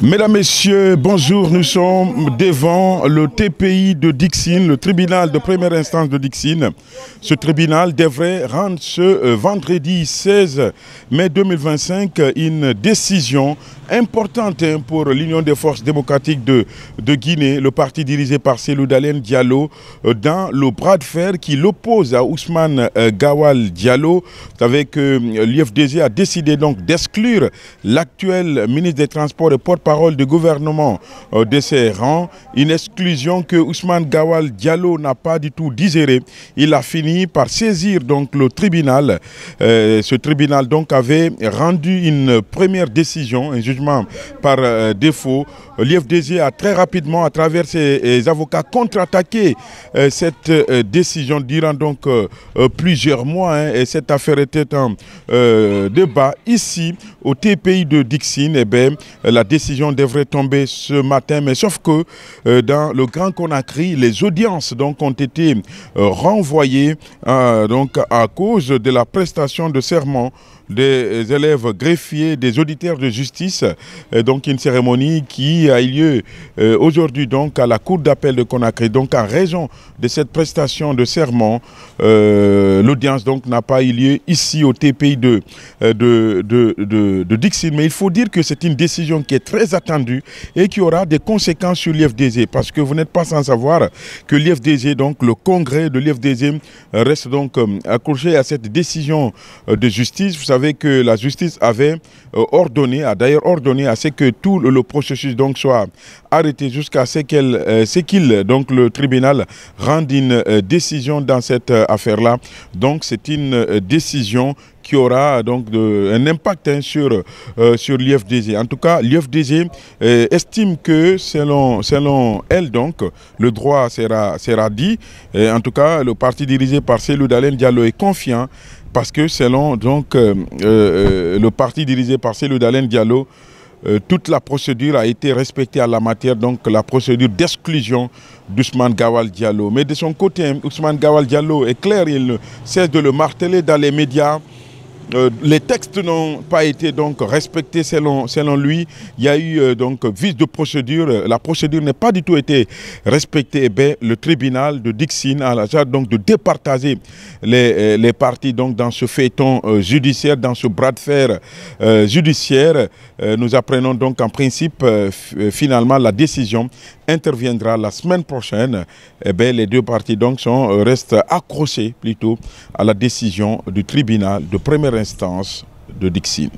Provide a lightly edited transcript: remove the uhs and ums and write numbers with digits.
Mesdames, Messieurs, bonjour. Nous sommes devant le TPI de Dixine, le tribunal de première instance de Dixine. Ce tribunal devrait rendre ce vendredi 16 mai 2025 une décision importante pour l'Union des forces démocratiques de Guinée, le parti dirigé par Cellou Dalein Diallo, dans le bras de fer qui l'oppose à Ousmane Gawal Diallo. Avec l'UFDG a décidé donc d'exclure l'actuel ministre des Transports et porte-parole du gouvernement de ses rangs. Une exclusion que Ousmane Gawal Diallo n'a pas du tout digérée. Il a fini par saisir donc le tribunal. Ce tribunal donc avait rendu une première décision, un jugement par défaut. L'UFDG a très rapidement, à travers ses avocats, contre-attaqué cette décision durant donc plusieurs mois. Et cette affaire était en débat ici au TPI de Dixine. La décision devrait tomber ce matin, mais sauf que dans le Grand Conakry, les audiences donc ont été renvoyées donc à cause de la prestation de serment des élèves greffiers, des auditeurs de justice. Donc une cérémonie qui a eu lieu aujourd'hui donc à la Cour d'appel de Conakry. Donc en raison de cette prestation de serment, l'audience donc n'a pas eu lieu ici au TPI de Dixine. Mais il faut dire que c'est une décision qui est très attendue et qui aura des conséquences sur l'UFDG, parce que vous n'êtes pas sans savoir que l'UFDG, donc le congrès de l'UFDG, reste donc accroché à cette décision de justice. Vous savez que la justice avait a d'ailleurs ordonné à ce que tout le processus donc soit arrêté jusqu'à ce qu'il donc le tribunal rende une décision dans cette affaire-là. Donc c'est une décision qui aura donc un impact sur l'UFDG. En tout cas, l'UFDG estime que selon elle, donc, le droit sera dit. En tout cas, le parti dirigé par Cellou Dalein Diallo est confiant parce que selon donc, le parti dirigé par Cellou Dalein Diallo, toute la procédure a été respectée à la matière, donc la procédure d'exclusion d'Ousmane Gawal Diallo. Mais de son côté, Ousmane Gawal Diallo est clair, il cesse de le marteler dans les médias. Les textes n'ont pas été donc respectés selon lui. Il y a eu donc vice de procédure. La procédure n'a pas du tout été respectée. Le tribunal de Dixine a la charge donc de départager les parties donc dans ce feuilleton judiciaire, dans ce bras de fer judiciaire. Nous apprenons donc en principe finalement la décision interviendra la semaine prochaine. Les deux parties donc restent accrochées plutôt à la décision du tribunal de première instance de Dixine.